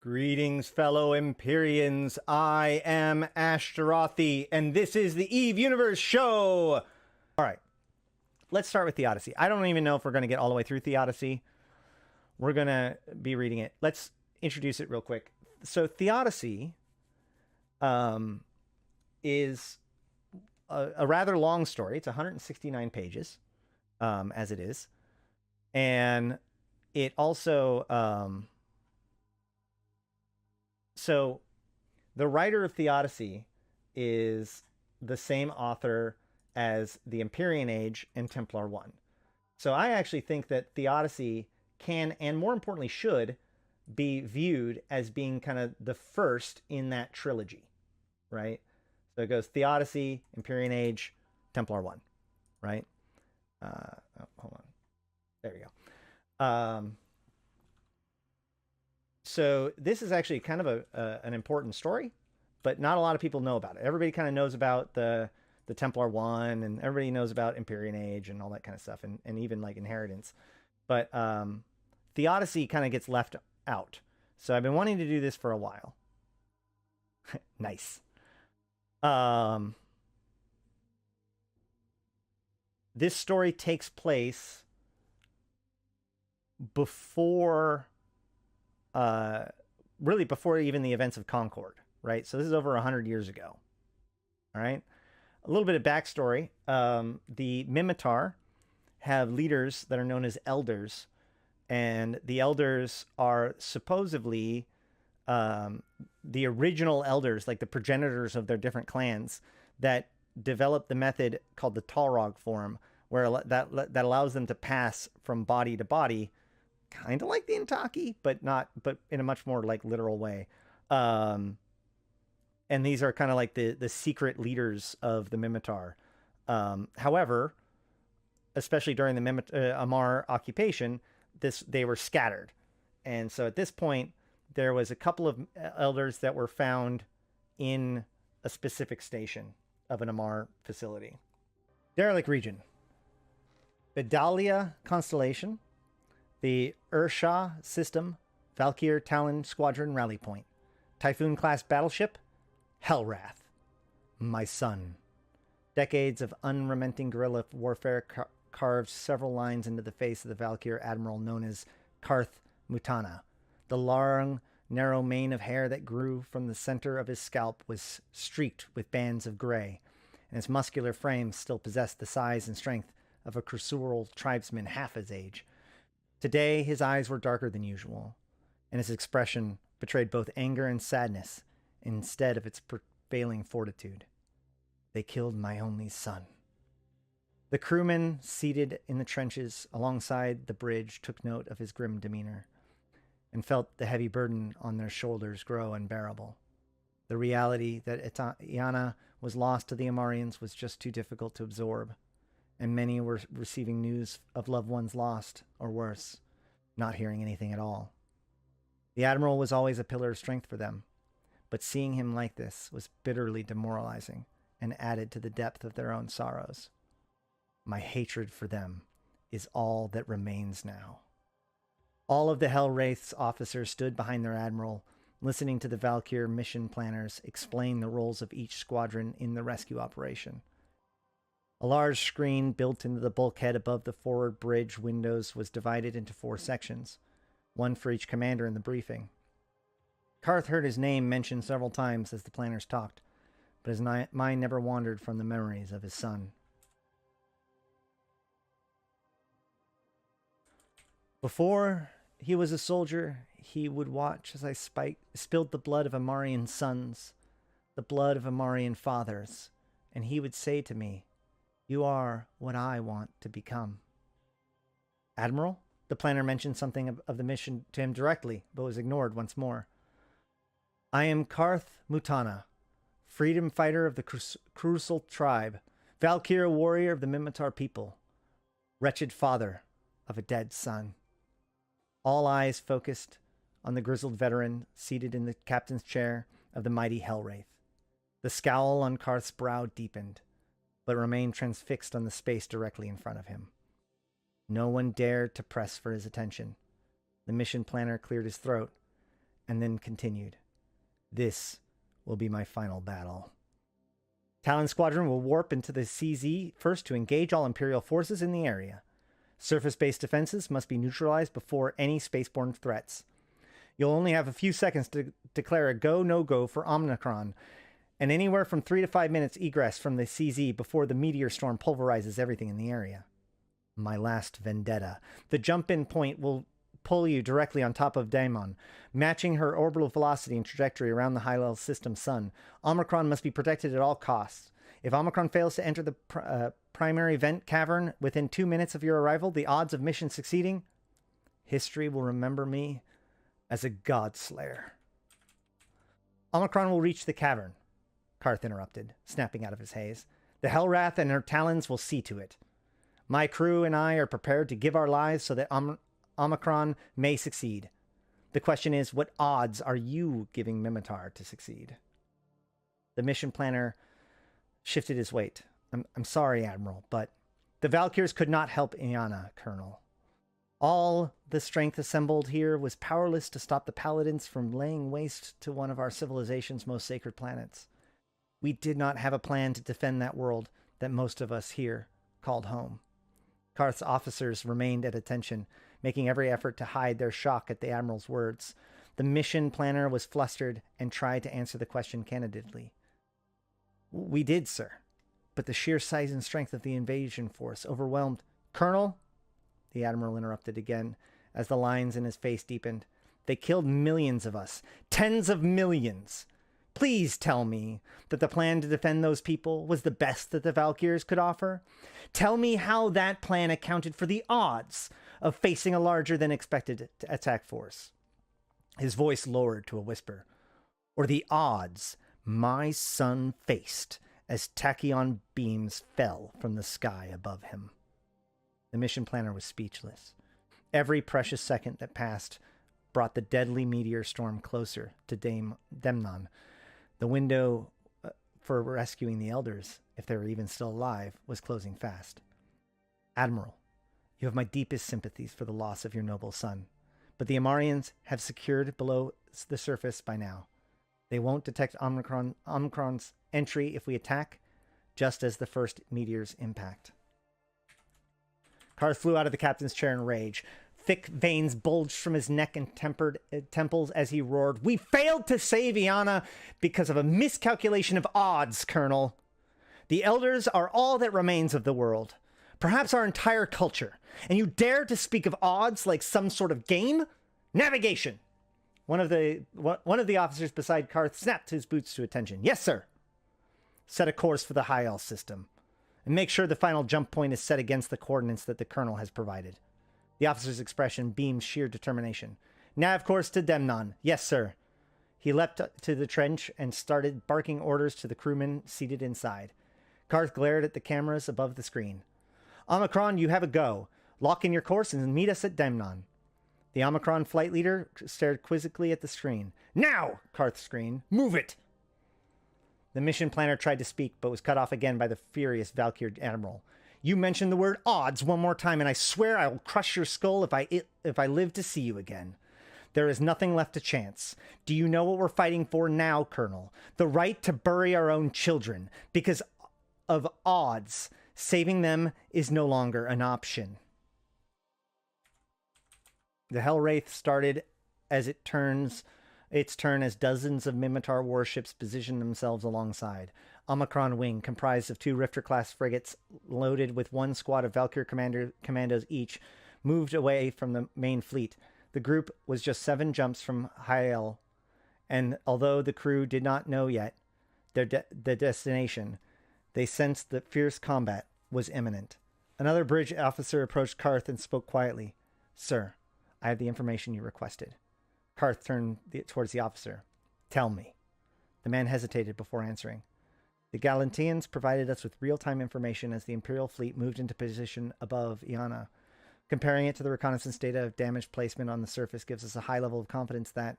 Greetings, fellow Empyreans. I am Ashtarothi, and this is the Eve Universe Show. All right, let's start with Theodicy. I don't even know if we're going to get all the way through Theodicy. We're going to be reading it. Let's introduce it real quick. So Theodicy is a rather long story. It's 169 pages, as it is. And it also... So the writer of Theodicy is the same author as the Empyrean Age and Templar 1. So I actually think that Theodicy can, and more importantly should, be viewed as being kind of the first in that trilogy, right? So it goes Theodicy, Empyrean Age, Templar 1, right? Hold on. There we go. So this is actually kind of an important story, but not a lot of people know about it. Everybody kind of knows about the Templar 1, and everybody knows about Empyrean Age and all that kind of stuff, and even like Inheritance. But Theodicy kind of gets left out. So I've been wanting to do this for a while. Nice. This story takes place before... really before even the events of Concord, right? So this is over 100 years ago. All right. A little bit of backstory. The Minmatar have leaders that are known as elders, and the elders are supposedly the original elders, like the progenitors of their different clans, that developed the method called the Talrog form, where that allows them to pass from body to body, kind of like the Intaki, but in a much more like literal way. And these are kind of like the secret leaders of the Minmatar. However, especially during the Amar occupation, they were scattered. And so at this point, there was a couple of elders that were found in a specific station of an Amar facility. Derelict region. Vidalia constellation. The Ursha system, Valkyr Talon Squadron Rally Point. Typhoon-class battleship, Hellwrath. My son. Decades of unrelenting guerrilla warfare carved several lines into the face of the Valkyr admiral known as Karth Mutana. The long, narrow mane of hair that grew from the center of his scalp was streaked with bands of gray, and his muscular frame still possessed the size and strength of a cursorial tribesman half his age. Today, his eyes were darker than usual, and his expression betrayed both anger and sadness instead of its prevailing fortitude. They killed my only son. The crewmen seated in the trenches alongside the bridge took note of his grim demeanor and felt the heavy burden on their shoulders grow unbearable. The reality that Iana was lost to the Amarians was just too difficult to absorb, and many were receiving news of loved ones lost, or worse, not hearing anything at all. The Admiral was always a pillar of strength for them, but seeing him like this was bitterly demoralizing and added to the depth of their own sorrows. My hatred for them is all that remains now. All of the Hellwraith's officers stood behind their Admiral, listening to the Valkyr mission planners explain the roles of each squadron in the rescue operation. A large screen built into the bulkhead above the forward bridge windows was divided into 4 sections, one for each commander in the briefing. Karth heard his name mentioned several times as the planners talked, but his mind never wandered from the memories of his son. Before he was a soldier, he would watch as I spilled the blood of Amarian sons, the blood of Amarian fathers, and he would say to me, "You are what I want to become." Admiral? The planner mentioned something of the mission to him directly, but was ignored once more. I am Karth Mutana, freedom fighter of the Crucial tribe, Valkyr warrior of the Minmatar people, wretched father of a dead son. All eyes focused on the grizzled veteran seated in the captain's chair of the mighty Hellwraith. The scowl on Karth's brow deepened, but remained transfixed on the space directly in front of him. No one dared to press for his attention. The mission planner cleared his throat. and then continued. This will be my final battle. Talon Squadron will warp into the CZ first to engage all Imperial forces in the area. Surface-based defenses must be neutralized before any spaceborne threats. You'll only have a few seconds to declare a go, no-go for Omicron, and anywhere from 3 to 5 minutes egress from the CZ before the meteor storm pulverizes everything in the area. My last vendetta. The jump-in point will pull you directly on top of Daemon, matching her orbital velocity and trajectory around the High-level system sun. Omicron must be protected at all costs. If Omicron fails to enter the primary vent cavern within 2 minutes of your arrival, the odds of mission succeeding? History will remember me as a godslayer. Omicron will reach the cavern, Karth interrupted, snapping out of his haze. The Hellwrath and her talons will see to it. My crew and I are prepared to give our lives so that Omicron may succeed. The question is, what odds are you giving Minmatar to succeed? The mission planner shifted his weight. I'm sorry, Admiral, but the Valkyrs could not help Iana, Colonel. All the strength assembled here was powerless to stop the Paladins from laying waste to one of our civilization's most sacred planets. We did not have a plan to defend that world that most of us here called home. Karth's officers remained at attention, making every effort to hide their shock at the Admiral's words. The mission planner was flustered and tried to answer the question candidly. We did, sir, but the sheer size and strength of the invasion force overwhelmed. Colonel, the Admiral interrupted again as the lines in his face deepened. They killed millions of us, tens of millions. Please tell me that the plan to defend those people was the best that the Valkyrs could offer. Tell me how that plan accounted for the odds of facing a larger than expected attack force. His voice lowered to a whisper. Or the odds my son faced as tachyon beams fell from the sky above him. The mission planner was speechless. Every precious second that passed brought the deadly meteor storm closer to Demnon. The window for rescuing the elders, if they were even still alive, was closing fast. Admiral, you have my deepest sympathies for the loss of your noble son, but the Amarians have secured below the surface by now. They won't detect Omicron's entry if we attack, just as the first meteor's impact. Karth flew out of the captain's chair in rage. Thick veins bulged from his neck and temples as he roared, "We failed to save Iana because of a miscalculation of odds, Colonel. The elders are all that remains of the world, perhaps our entire culture, and you dare to speak of odds like some sort of game? Navigation!" One of the officers beside Karth snapped his boots to attention. "Yes, sir." "Set a course for the High Elf system, and make sure the final jump point is set against the coordinates that the Colonel has provided." The officer's expression beamed sheer determination. "Nav course to Demnon. Yes, sir." He leapt to the trench and started barking orders to the crewmen seated inside. Karth glared at the cameras above the screen. "Omicron, you have a go. Lock in your course and meet us at Demnon." The Omicron flight leader stared quizzically at the screen. "Now!" Karth screamed. "Move it!" The mission planner tried to speak, but was cut off again by the furious Valkyr Admiral. "You mention the word odds one more time, and I swear I will crush your skull if I live to see you again. There is nothing left to chance. Do you know what we're fighting for now, Colonel? The right to bury our own children. Because of odds, saving them is no longer an option." The Hellwraith started as its turn as dozens of Minmatar warships positioned themselves alongside. Omicron Wing, comprised of 2 Rifter-class frigates loaded with 1 squad of Valkyr commandos each, moved away from the main fleet. The group was just 7 jumps from Hyel, and although the crew did not know yet the destination, they sensed that fierce combat was imminent. Another bridge officer approached Karth and spoke quietly. "Sir, I have the information you requested." Karth turned towards the officer. "Tell me." The man hesitated before answering. "The Galanteans provided us with real-time information as the Imperial fleet moved into position above Iana. Comparing it to the reconnaissance data of damage placement on the surface gives us a high level of confidence that—"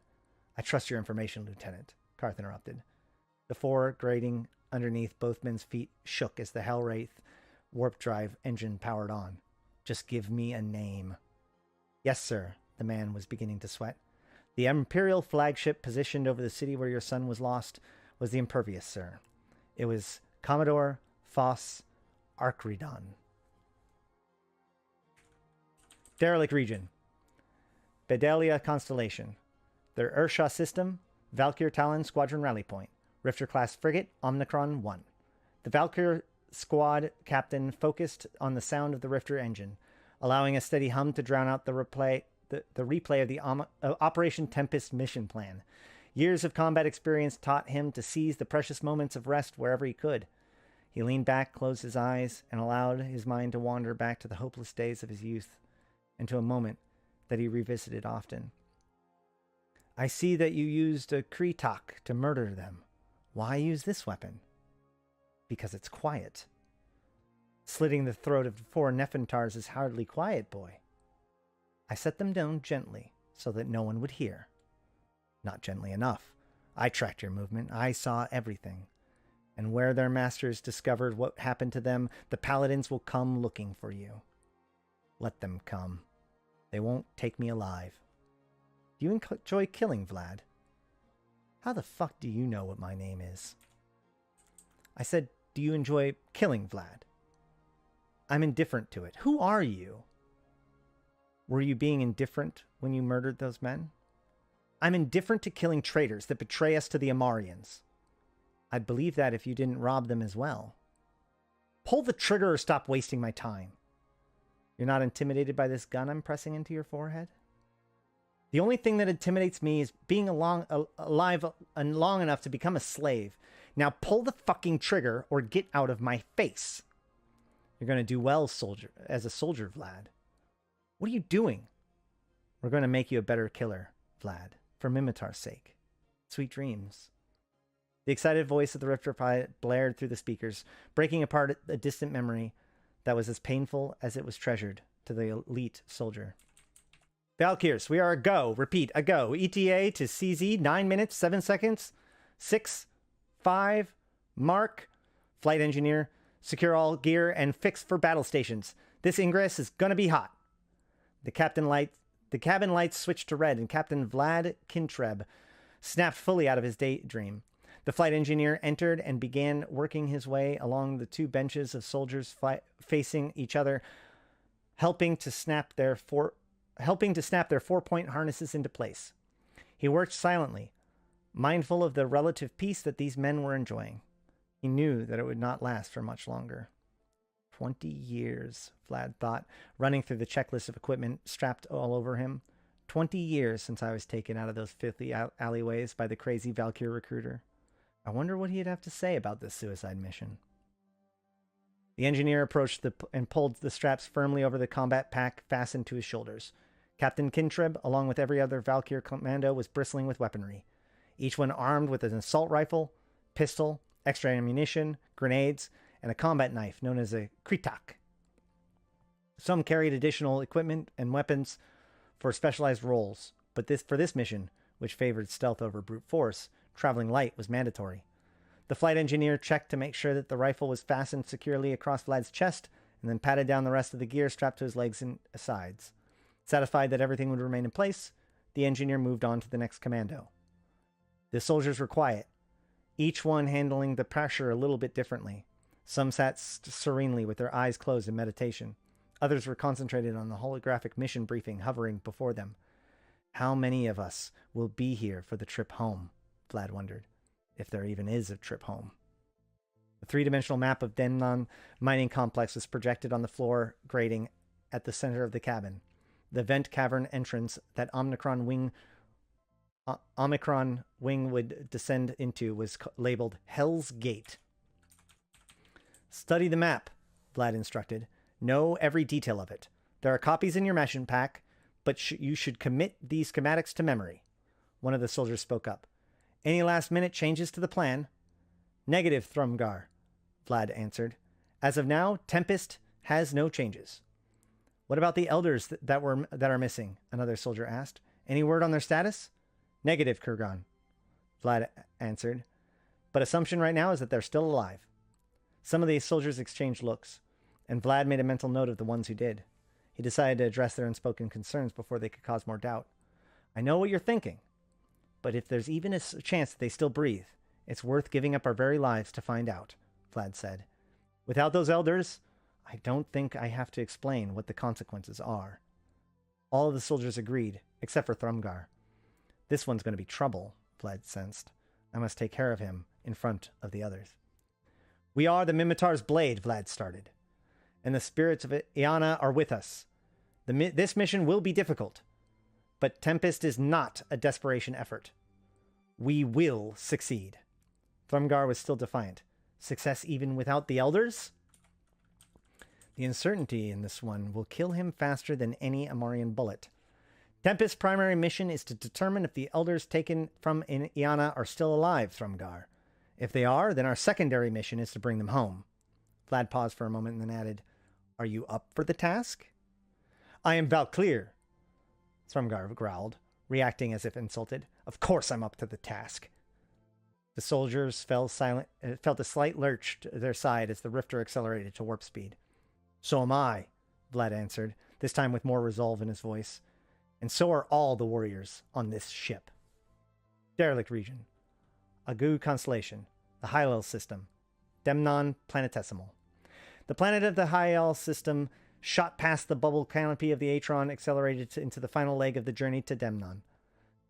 "I trust your information, Lieutenant," Karth interrupted. The 4 grating underneath both men's feet shook as the Hellwraith warp drive engine powered on. "Just give me a name." "Yes, sir." The man was beginning to sweat. The Imperial flagship positioned over the city where your son was lost was the Impervious, sir. It was Commodore Foss Arkridon. Derelict region. Bedelia Constellation. Their Ursha system, Valkyr Talon Squadron Rally Point. Rifter-class frigate, Omnicron 1. The Valkyr squad captain focused on the sound of the Rifter engine, allowing a steady hum to drown out the replay of the Operation Tempest mission plan. Years of combat experience taught him to seize the precious moments of rest wherever he could. He leaned back, closed his eyes, and allowed his mind to wander back to the hopeless days of his youth, and to a moment that he revisited often. I see that you used a Kreetok to murder them. Why use this weapon? Because it's quiet. Slitting the throat of 4 Nephantars is hardly quiet, boy. I set them down gently, so that no one would hear. Not gently enough. I tracked your movement. I saw everything. And where their masters discovered what happened to them, the paladins will come looking for you. Let them come. They won't take me alive. Do you enjoy killing, Vlad? How the fuck do you know what my name is? I said, do you enjoy killing, Vlad? I'm indifferent to it. Who are you? Were you being indifferent when you murdered those men? I'm indifferent to killing traitors that betray us to the Amarians. I'd believe that if you didn't rob them as well. Pull the trigger or stop wasting my time. You're not intimidated by this gun I'm pressing into your forehead? The only thing that intimidates me is being alive and long enough to become a slave. Now pull the fucking trigger or get out of my face. You're going to do well, as a soldier, Vlad. What are you doing? We're going to make you a better killer, Vlad, for Mimitar's sake. Sweet dreams. The excited voice of the Rifter pilot blared through the speakers, breaking apart a distant memory that was as painful as it was treasured to the elite soldier. Valkyrs, we are a go. Repeat, a go. ETA to CZ, 9 minutes, 7 seconds. 6, 5, mark. Flight engineer, secure all gear and fix for battle stations. This ingress is gonna be hot. The cabin lights switched to red, and Captain Vlad Kintreb snapped fully out of his daydream. The flight engineer entered and began working his way along the 2 benches of soldiers facing each other, helping to snap their 4-point harnesses into place. He worked silently, mindful of the relative peace that these men were enjoying. He knew that it would not last for much longer. 20 years, Vlad thought, running through the checklist of equipment strapped all over him. 20 years since I was taken out of those filthy alleyways by the crazy Valkyr recruiter. I wonder what he'd have to say about this suicide mission. The engineer approached and pulled the straps firmly over the combat pack fastened to his shoulders. Captain Kintreb, along with every other Valkyr commando, was bristling with weaponry, each one armed with an assault rifle, pistol, extra ammunition, grenades, and a combat knife known as a Kreetok. Some carried additional equipment and weapons for specialized roles, but for this mission, which favored stealth over brute force, traveling light was mandatory. The flight engineer checked to make sure that the rifle was fastened securely across Vlad's chest, and then patted down the rest of the gear strapped to his legs and sides. Satisfied that everything would remain in place, the engineer moved on to the next commando. The soldiers were quiet, each one handling the pressure a little bit differently. Some sat serenely with their eyes closed in meditation. Others were concentrated on the holographic mission briefing hovering before them. How many of us will be here for the trip home? Vlad wondered, if there even is a trip home. The 3-dimensional map of Denman mining complex was projected on the floor grating at the center of the cabin. The vent cavern entrance that Omicron wing would descend into was labeled Hell's Gate. Study the map, Vlad instructed. Know every detail of it. There are copies in your mission pack, but you should commit these schematics to memory. One of the soldiers spoke up. Any last-minute changes to the plan? Negative, Thrumgar, Vlad answered. As of now, Tempest has no changes. What about the elders that are missing? Another soldier asked. Any word on their status? Negative, Kurgan, Vlad answered. But assumption right now is that they're still alive. Some of these soldiers exchanged looks, and Vlad made a mental note of the ones who did. He decided to address their unspoken concerns before they could cause more doubt. I know what you're thinking. but if there's even a chance that they still breathe, it's worth giving up our very lives to find out, Vlad said. Without those elders, I don't think I have to explain what the consequences are. All of the soldiers agreed, except for Thrumgar. This one's going to be trouble, Vlad sensed. I must take care of him in front of the others. We are the Mimitar's blade, Vlad started, and the spirits of Iana are with us. This mission will be difficult, but Tempest is not a desperation effort. We will succeed. Thrumgar was still defiant. Success even without the elders? The uncertainty in this one will kill him faster than any Amarian bullet. Tempest's primary mission is to determine if the elders taken from Iana are still alive, Thrumgar. If they are, then our secondary mission is to bring them home. Vlad paused for a moment and then added, Are you up for the task? I am Valkyr, Thrumgar growled, reacting as if insulted. Of course I'm up to the task. The soldiers felt a slight lurch to their side as the Rifter accelerated to warp speed. So am I, Vlad answered, this time with more resolve in his voice. And so are all the warriors on this ship. Derelict region. Agu constellation. The Hyel system. Demnon planetesimal. The planet of the Hyel system shot past the bubble canopy of the Atron, accelerated into the final leg of the journey to Demnon.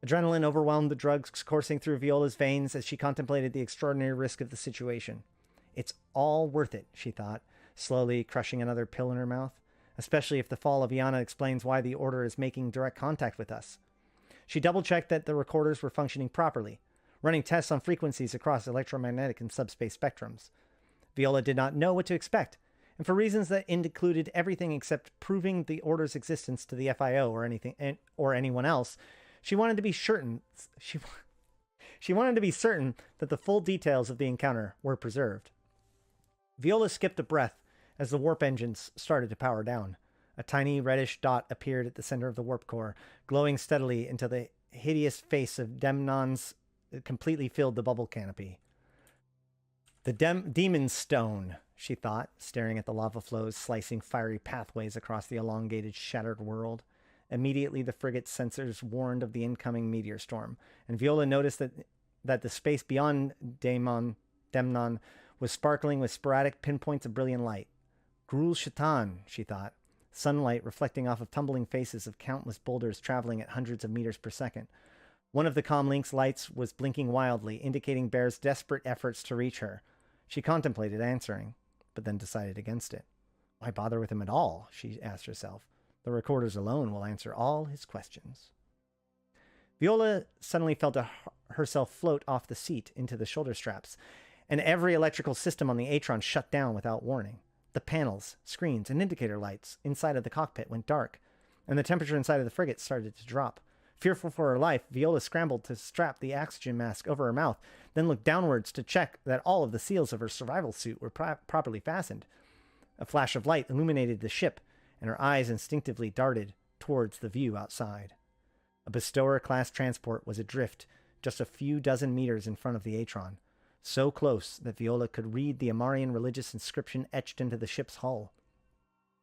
Adrenaline overwhelmed the drugs coursing through Viola's veins as she contemplated the extraordinary risk of the situation. It's all worth it, she thought, slowly crushing another pill in her mouth, especially if the fall of Iana explains why the Order is making direct contact with us. She double-checked that the recorders were functioning properly, running tests on frequencies across electromagnetic and subspace spectrums. Viola did not know what to expect, and for reasons that included everything except proving the Order's existence to the FIO or anyone else, she wanted to be certain. She wanted to be certain that the full details of the encounter were preserved. Viola skipped a breath as the warp engines started to power down. A tiny reddish dot appeared at the center of the warp core, glowing steadily until the hideous face of Demnon's completely filled the bubble canopy. The Demon Stone, she thought, staring at the lava flows slicing fiery pathways across the elongated, shattered world. Immediately, the frigate's sensors warned of the incoming meteor storm, and Viola noticed that the space beyond Demnon was sparkling with sporadic pinpoints of brilliant light. Grul Shaitan, she thought, sunlight reflecting off of tumbling faces of countless boulders traveling at hundreds of meters per second. One of the comlink's lights was blinking wildly, indicating Bear's desperate efforts to reach her. She contemplated answering, but then decided against it. Why bother with him at all, she asked herself. The recorders alone will answer all his questions. Viola suddenly felt herself float off the seat into the shoulder straps, and every electrical system on the Atron shut down without warning. The panels, screens, and indicator lights inside of the cockpit went dark, and the temperature inside of the frigate started to drop. Fearful for her life, Viola scrambled to strap the oxygen mask over her mouth, then looked downwards to check that all of the seals of her survival suit were properly fastened. A flash of light illuminated the ship, and her eyes instinctively darted towards the view outside. A Bestower-class transport was adrift just a few dozen meters in front of the Atron, so close that Viola could read the Amarian religious inscription etched into the ship's hull.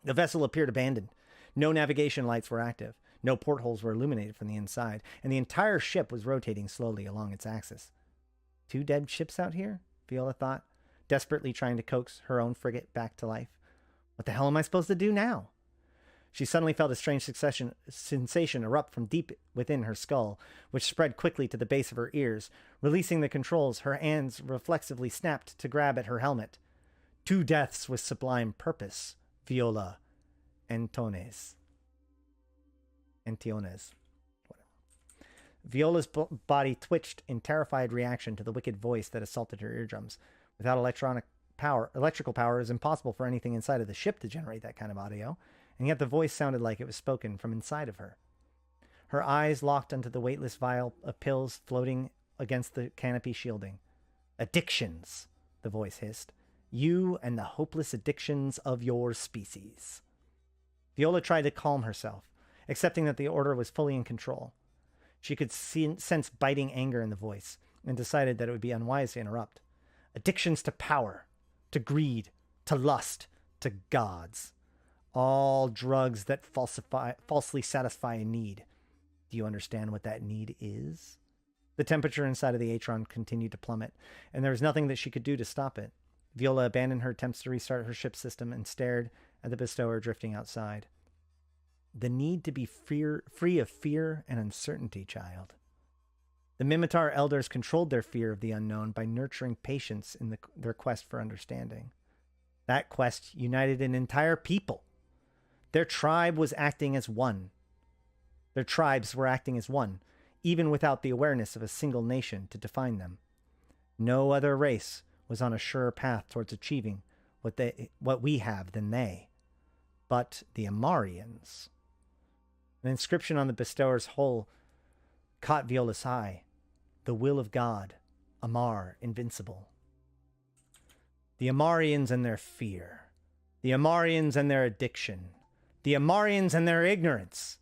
The vessel appeared abandoned. No navigation lights were active. No portholes were illuminated from the inside, and the entire ship was rotating slowly along its axis. 2 dead ships out here? Viola thought, desperately trying to coax her own frigate back to life. What the hell am I supposed to do now? She suddenly felt a strange sensation erupt from deep within her skull, which spread quickly to the base of her ears. Releasing the controls, her hands reflexively snapped to grab at her helmet. 2 deaths with sublime purpose, Viola Antiones. Whatever. Viola's body twitched in terrified reaction to the wicked voice that assaulted her eardrums. Without electrical power, it is impossible for anything inside of the ship to generate that kind of audio, and yet the voice sounded like it was spoken from inside of her. Her eyes locked onto the weightless vial of pills floating against the canopy shielding. Addictions, the voice hissed. You and the hopeless addictions of your species. Viola tried to calm herself, accepting that the Order was fully in control. She could sense biting anger in the voice, and decided that it would be unwise to interrupt. Addictions to power, to greed, to lust, to gods. All drugs that falsely satisfy a need. Do you understand what that need is? The temperature inside of the Atron continued to plummet, and there was nothing that she could do to stop it. Viola abandoned her attempts to restart her ship system and stared at the bestower drifting outside. The need to be free of fear and uncertainty, child. The Minmatar elders controlled their fear of the unknown by nurturing patience in their quest for understanding. That quest united an entire people. Their tribe was acting as one. Their tribes were acting as one, even without the awareness of a single nation to define them. No other race was on a surer path towards achieving what we have than they. But the Amarians. An inscription on the bestower's hull caught Viola's eye. The will of God, Amar, invincible. The Amarians and their fear. The Amarians and their addiction. The Amarians and their ignorance.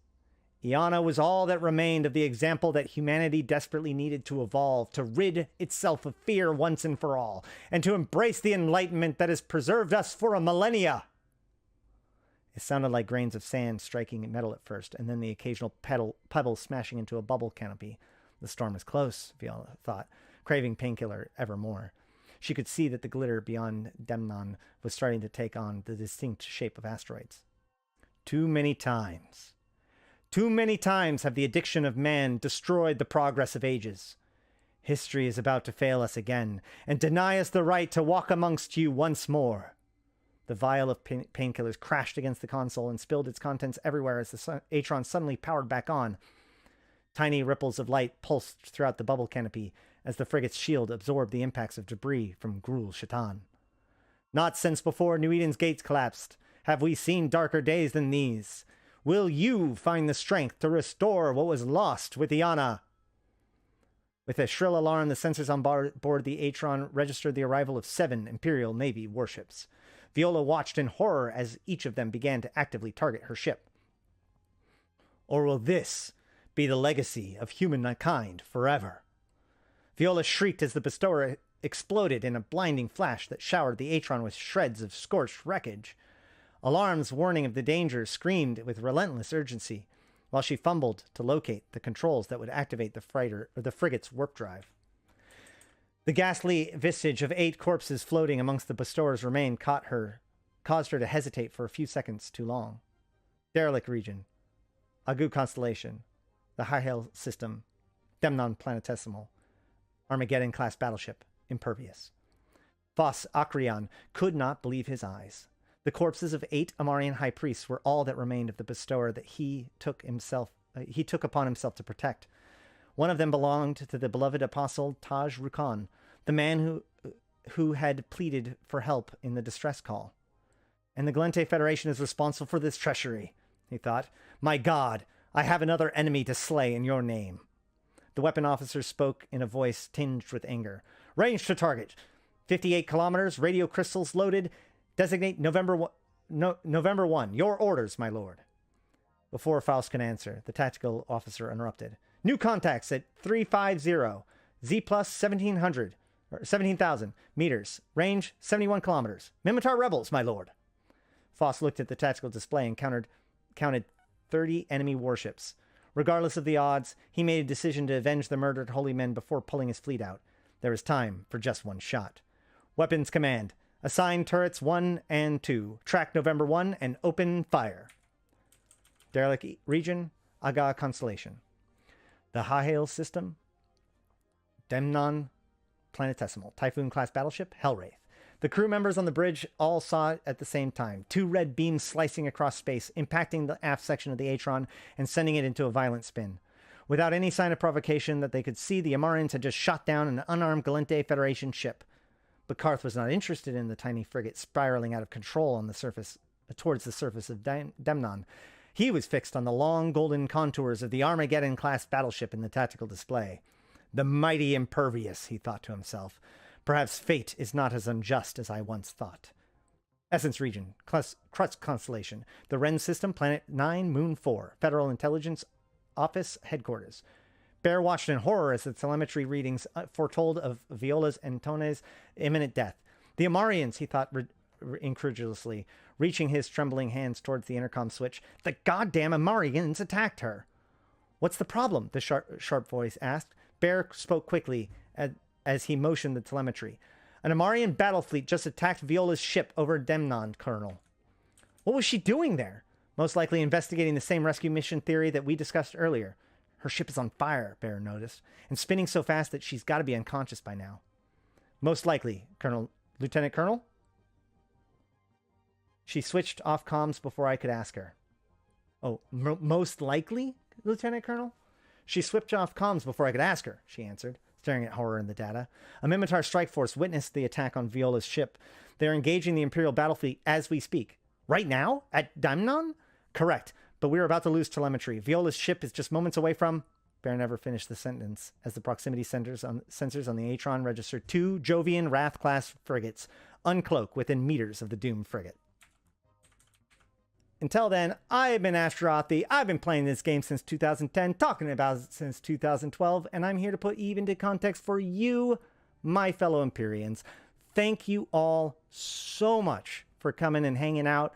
Iana was all that remained of the example that humanity desperately needed to evolve, to rid itself of fear once and for all, and to embrace the enlightenment that has preserved us for a millennia. It sounded like grains of sand striking metal at first, and then the occasional pebble smashing into a bubble canopy. The storm was close, Viola thought, craving painkiller ever more. She could see that the glitter beyond Demnon was starting to take on the distinct shape of asteroids. Too many times have the addiction of man destroyed the progress of ages. History is about to fail us again, and deny us the right to walk amongst you once more. The vial of painkillers crashed against the console and spilled its contents everywhere as the Atron suddenly powered back on. Tiny ripples of light pulsed throughout the bubble canopy as the frigate's shield absorbed the impacts of debris from Gruul Shaitan. Not since before New Eden's gates collapsed have we seen darker days than these. Will you find the strength to restore what was lost with Iana? With a shrill alarm, the sensors on board the Atron registered the arrival of 7 Imperial Navy warships. Viola watched in horror as each of them began to actively target her ship. Or will this be the legacy of humankind forever? Viola shrieked as the bestower exploded in a blinding flash that showered the Atron with shreds of scorched wreckage. Alarms warning of the danger screamed with relentless urgency, while she fumbled to locate the controls that would activate the frigate's warp drive. The ghastly visage of 8 corpses floating amongst the bestower's remains caused her to hesitate for a few seconds too long. Derelict region, Agu constellation, the High-Hail system, Demnon planetesimal, Armageddon-class battleship, impervious. Foss Akrion could not believe his eyes. The corpses of 8 Amarian high priests were all that remained of the bestower that he took upon himself to protect. One of them belonged to the beloved apostle Taj Rukan, the man who had pleaded for help in the distress call. And the Gallente Federation is responsible for this treachery, he thought. My God, I have another enemy to slay in your name. The weapon officer spoke in a voice tinged with anger. Range to target. 58 kilometers, radio crystals loaded. Designate November 1. Your orders, my lord. Before Faust could answer, the tactical officer interrupted. New contacts at 350. Z plus 17,000 meters. Range 71 kilometers. Minmatar rebels, my lord. Faust looked at the tactical display and counted 30 enemy warships. Regardless of the odds, he made a decision to avenge the murdered holy men before pulling his fleet out. There was time for just one shot. Weapons command. Assign turrets 1 and 2. Track November 1 and open fire. Derelict region, Aga constellation. The High-Hail system, Demnon planetesimal. Typhoon-class battleship, Hellwraith. The crew members on the bridge all saw it at the same time. 2 red beams slicing across space, impacting the aft section of the Atron and sending it into a violent spin. Without any sign of provocation that they could see, the Amarians had just shot down an unarmed Gallente Federation ship. But Karth was not interested in the tiny frigate spiraling out of control on the surface towards the surface of Demnon. He was fixed on the long golden contours of the Armageddon-class battleship in the tactical display. The mighty impervious, he thought to himself. Perhaps fate is not as unjust as I once thought. Essence region, Crux constellation, the Wren system, planet 9, moon 4, Federal Intelligence Office headquarters. Bear watched in horror as the telemetry readings foretold of Viola's and Tone's imminent death. The Amarians, he thought incredulously, reaching his trembling hands towards the intercom switch. The goddamn Amarians attacked her. What's the problem? The sharp voice asked. Bear spoke quickly as he motioned the telemetry. An Amarian battle fleet just attacked Viola's ship over Demnon, Colonel. What was she doing there? Most likely investigating the same rescue mission theory that we discussed earlier. Her ship is on fire, Bear noticed, and spinning so fast that she's got to be unconscious by now. Most likely, Lieutenant Colonel? She switched off comms before I could ask her. Oh, most likely, Lieutenant Colonel? She switched off comms before I could ask her, she answered, staring at horror in the data. A Mimitar strike force witnessed the attack on Viola's ship. They're engaging the Imperial battle fleet as we speak. Right now? At Dimnon? Correct, but we're about to lose telemetry. Viola's ship is just moments away from... Bear never finished the sentence, as the proximity sensors on the Atron registered 2 Jovian Wrath-class frigates, uncloak within meters of the doomed frigate. Until then, I've been Ashtarothi. I've been playing this game since 2010, talking about it since 2012, and I'm here to put Eve into context for you, my fellow Empyreans. Thank you all so much for coming and hanging out.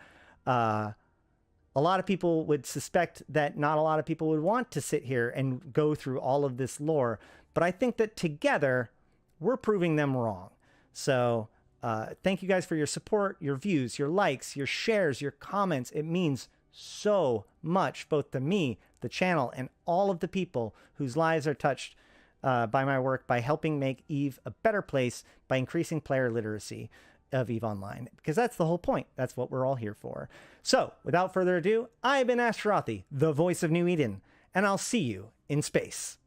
A lot of people would suspect that not a lot of people would want to sit here and go through all of this lore, but I think that together we're proving them wrong. So thank you guys for your support, your views, your likes, your shares, your comments. It means so much, both to me, the channel, and all of the people whose lives are touched by my work, by helping make EVE a better place, by increasing player literacy of EVE Online, because that's the whole point. That's what we're all here for. So, without further ado, I've been Ashtarothi, the voice of New Eden, and I'll see you in space.